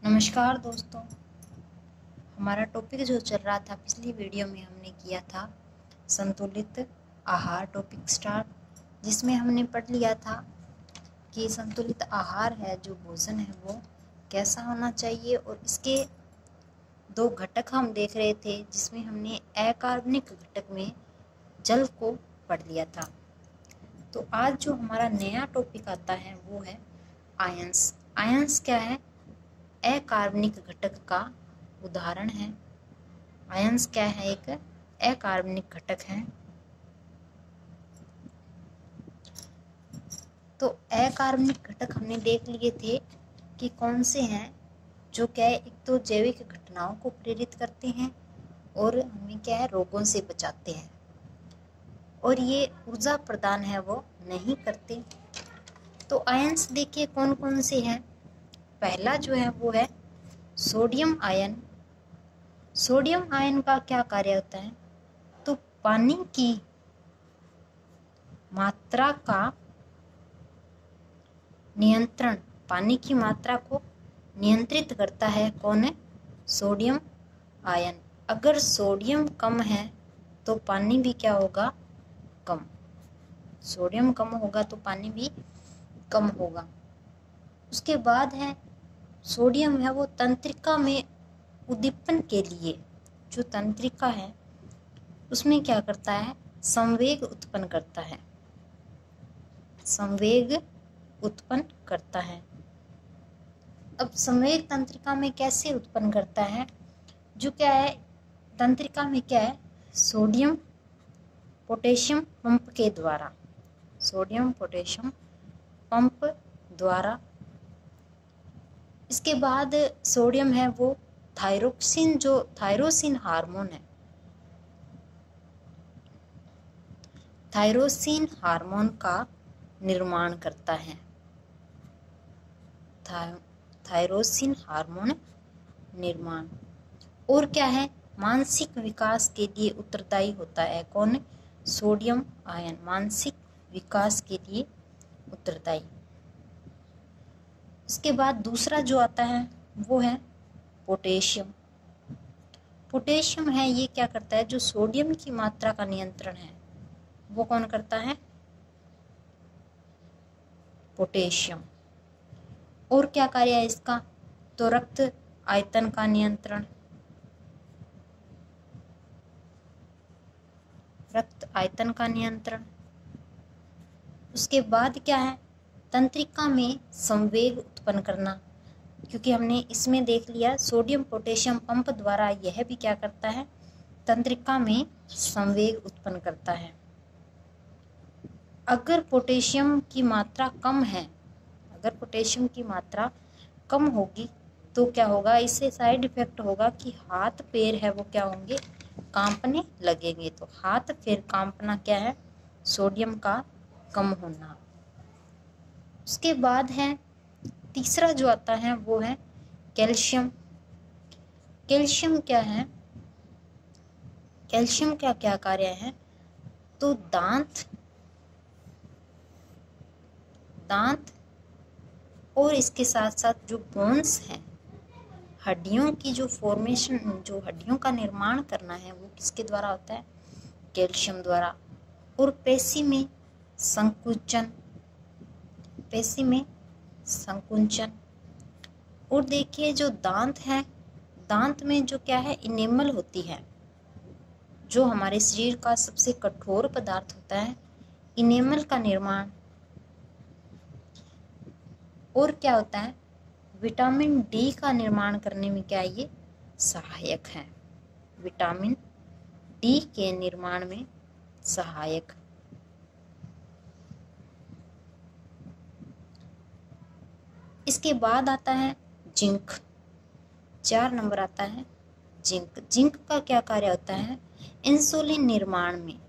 नमस्कार दोस्तों। हमारा टॉपिक जो चल रहा था पिछली वीडियो में हमने किया था संतुलित आहार टॉपिक स्टार्ट, जिसमें हमने पढ़ लिया था कि संतुलित आहार है जो भोजन है वो कैसा होना चाहिए, और इसके दो घटक हम देख रहे थे जिसमें हमने अकार्बनिक घटक में जल को पढ़ लिया था। तो आज जो हमारा नया टॉपिक आता है वो है आयंस। आयंस क्या है? अकार्बनिक घटक का उदाहरण है। आयंस क्या है? एक अकार्बनिक घटक है। तो अकार्बनिक घटक हमने देख लिए थे कि कौन से हैं, जो क्या है, एक तो जैविक घटनाओं को प्रेरित करते हैं और हमें क्या है, रोगों से बचाते हैं, और ये ऊर्जा प्रदान है वो नहीं करते। तो आयंस देखिए कौन कौन से हैं। पहला जो है वो है सोडियम आयन। सोडियम आयन का क्या कार्य होता है? तो पानी की मात्रा का नियंत्रण, पानी की मात्रा को नियंत्रित करता है। कौन है? Sodium ion. अगर सोडियम कम है तो पानी भी क्या होगा? कम। सोडियम कम होगा तो पानी भी कम होगा। उसके बाद है सोडियम है वो तंत्रिका में उद्दीपन के लिए, जो तंत्रिका है उसमें क्या करता है? संवेग उत्पन्न करता है। संवेग उत्पन्न करता है। अब संवेग तंत्रिका में कैसे उत्पन्न करता है? जो क्या है, तंत्रिका में क्या है, सोडियम पोटेशियम पंप के द्वारा, सोडियम पोटेशियम पंप द्वारा। इसके बाद सोडियम है वो थायरोक्सिन, जो थायरोसिन हार्मोन है, थायरोसिन हार्मोन का निर्माण करता है। थायरोसिन हार्मोन निर्माण। और क्या है, मानसिक विकास के लिए उत्तरदायी होता है। कौन? सोडियम आयन मानसिक विकास के लिए उत्तरदायी। इसके बाद दूसरा जो आता है वो है पोटेशियम। पोटेशियम है ये क्या करता है? जो सोडियम की मात्रा का नियंत्रण है वो कौन करता है? पोटेशियम। और क्या कार्य है इसका? तो रक्त आयतन का नियंत्रण, रक्त आयतन का नियंत्रण। उसके बाद क्या है? तंत्रिका में संवेग उत्पन्न करना, क्योंकि हमने इसमें देख लिया सोडियम पोटेशियम पंप द्वारा यह भी क्या करता है? तंत्रिका में संवेग उत्पन्न करता है। अगर पोटेशियम की मात्रा कम है, अगर पोटेशियम की मात्रा कम होगी तो क्या होगा? इससे साइड इफेक्ट होगा कि हाथ पैर है वो क्या होंगे? कांपने लगेंगे। तो हाथ पैर कांपना क्या है? सोडियम का कम होना। उसके बाद है तीसरा जो आता है वो है कैल्शियम। कैल्शियम क्या है? कैल्शियम का क्या कार्य है? तो दांत और इसके साथ साथ जो बोन्स हैं, हड्डियों की जो फॉर्मेशन, जो हड्डियों का निर्माण करना है वो किसके द्वारा होता है? कैल्शियम द्वारा। और पेशी में संकुचन, पेशी में संकुचन। और देखिए जो दांत है, दांत में जो क्या है, इनेमल होती है, जो हमारे शरीर का सबसे कठोर पदार्थ होता है, इनेमल का निर्माण। और क्या होता है? विटामिन डी का निर्माण करने में क्या ये सहायक है? विटामिन डी के निर्माण में सहायक। इसके बाद आता है जिंक। 4 नंबर आता है जिंक। जिंक का क्या कार्य होता है? इंसुलिन निर्माण में,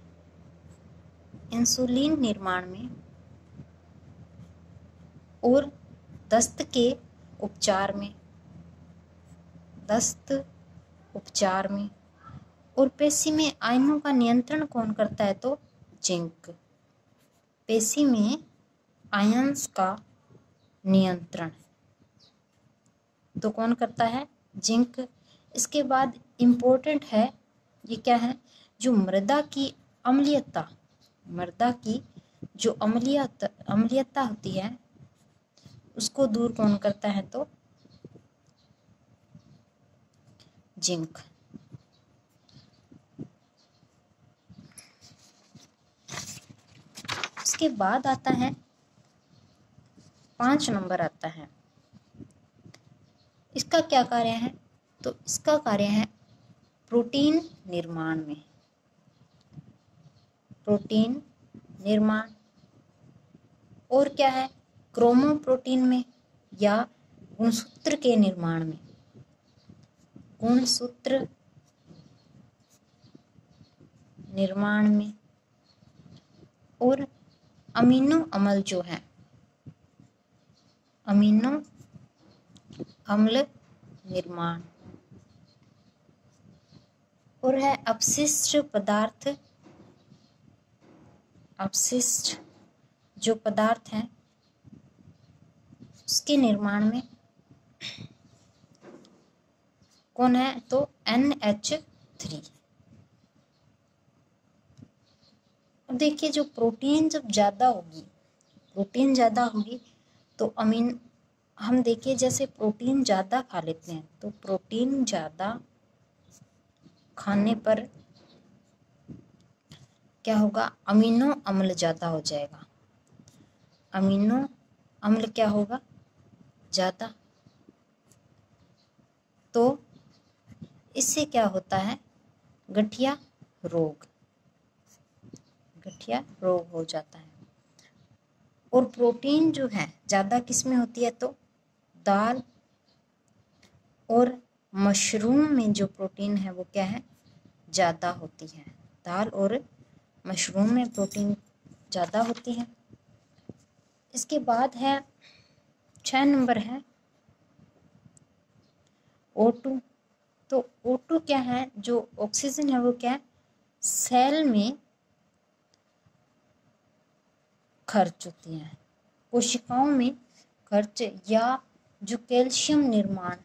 इंसुलिन निर्माण में, और दस्त के उपचार में, दस्त उपचार में। और पेशी में आयनों का नियंत्रण कौन करता है? तो जिंक। पेशी में आयंस का नियंत्रण। तो कौन करता है? जिंक। इसके बाद इम्पोर्टेंट है, ये क्या है? जो मृदा की अम्लीयता, मृदा की जो अम्लीयता होती है उसको दूर कौन करता है? तो जिंक। उसके बाद आता है 5 नंबर आता है, इसका क्या कार्य है? तो इसका कार्य है प्रोटीन निर्माण में, प्रोटीन निर्माण। और क्या है? क्रोमोप्रोटीन में या गुणसूत्र के निर्माण में, गुणसूत्र निर्माण में। और अमीनो अम्ल जो है, अमीनो अम्ल निर्माण। और है अपशिष्ट पदार्थ, अपशिष्ट जो पदार्थ हैं उसके निर्माण में कौन है? तो NH3। अब देखिए, जो प्रोटीन जब ज़्यादा होगी, प्रोटीन ज़्यादा होगी तो हम देखिए जैसे प्रोटीन ज़्यादा खा लेते हैं तो प्रोटीन ज़्यादा खाने पर क्या होगा? अमीनो अम्ल ज़्यादा हो जाएगा, अमीनो अम्ल क्या होगा? ज़्यादा। तो इससे क्या होता है? गठिया रोग, गठिया रोग हो जाता है। और प्रोटीन जो है ज़्यादा किस में होती है? तो दाल और मशरूम में जो प्रोटीन है वो क्या है? ज़्यादा होती है। दाल और मशरूम में प्रोटीन ज़्यादा होती है। इसके बाद है 6 नंबर है O2। तो O2 क्या है? जो ऑक्सीजन है वो क्या है? सेल में खर्च होती है, कोशिकाओं में खर्च, या जो कैल्शियम निर्माण,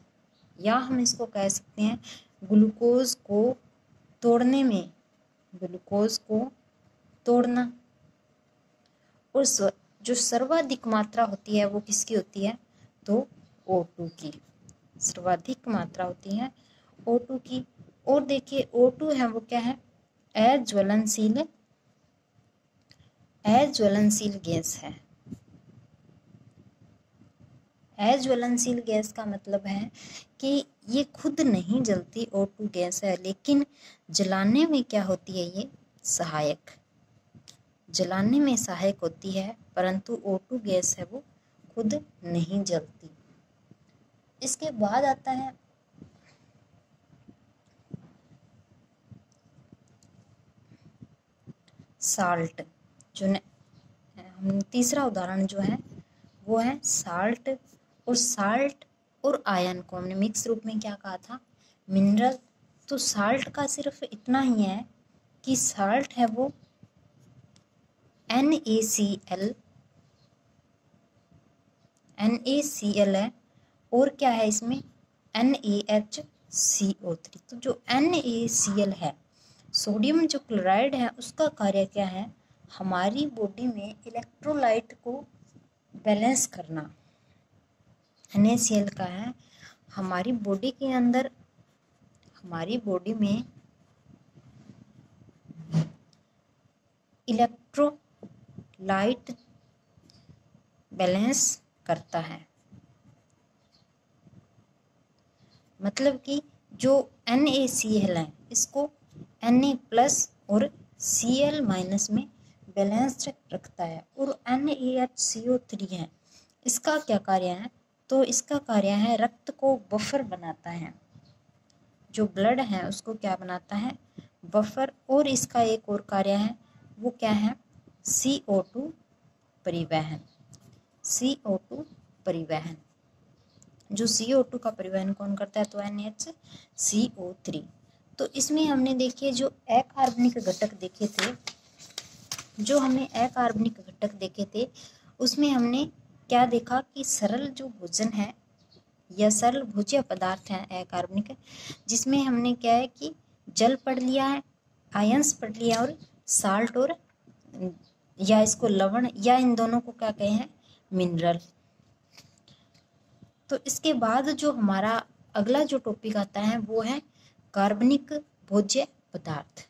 या हम इसको कह सकते हैं ग्लूकोज को तोड़ने में, ग्लूकोज को तोड़ना। और जो सर्वाधिक मात्रा होती है वो किसकी होती है? तो O2 की सर्वाधिक मात्रा होती है O2 की। और देखिए O2 है वो क्या है? अज्वलनशील, अज्वलनशील गैस है। अज्वलनशील गैस का मतलब है कि ये खुद नहीं जलती, O2 गैस है, लेकिन जलाने में क्या होती है? ये सहायक, जलाने में सहायक होती है, परंतु O2 गैस है वो खुद नहीं जलती। इसके बाद आता है साल्ट। जो तीसरा उदाहरण जो है वो है साल्ट। और साल्ट और आयन को हमने मिक्स रूप में क्या कहा था? मिनरल। तो साल्ट का सिर्फ इतना ही है कि साल्ट है वो NaCl है, और क्या है इसमें? NaHCO3। तो जो NaCl है, सोडियम जो क्लोराइड है, उसका कार्य क्या है? हमारी बॉडी में इलेक्ट्रोलाइट को बैलेंस करना। NaCl का है हमारी बॉडी के अंदर, हमारी बॉडी में इलेक्ट्रोलाइट बैलेंस करता है। मतलब कि जो NaCl है इसको Na+ और Cl- में बैलेंस्ड रखता है। और NaHCO3 है, इसका क्या कार्य है? तो इसका कार्य है रक्त को बफर बनाता है, जो ब्लड है उसको क्या बनाता है? बफर। और इसका एक और कार्य है वो क्या है? CO2 परिवहन, CO2 परिवहन। जो CO2 का परिवहन कौन करता है? तो NaCO3। तो इसमें हमने देखिए जो अकार्बनिक घटक देखे थे, जो हमने अकार्बनिक घटक देखे थे उसमें हमने क्या देखा कि सरल जो भोजन है यह सरल भोज्य पदार्थ है अकार्बनिक, जिसमें हमने क्या है कि जल पढ़ लिया है, आयंस पढ़ लिया और साल्ट और या इसको लवण या इन दोनों को क्या कहे हैं, मिनरल। तो इसके बाद जो हमारा अगला जो टॉपिक आता है वो है कार्बनिक भोज्य पदार्थ।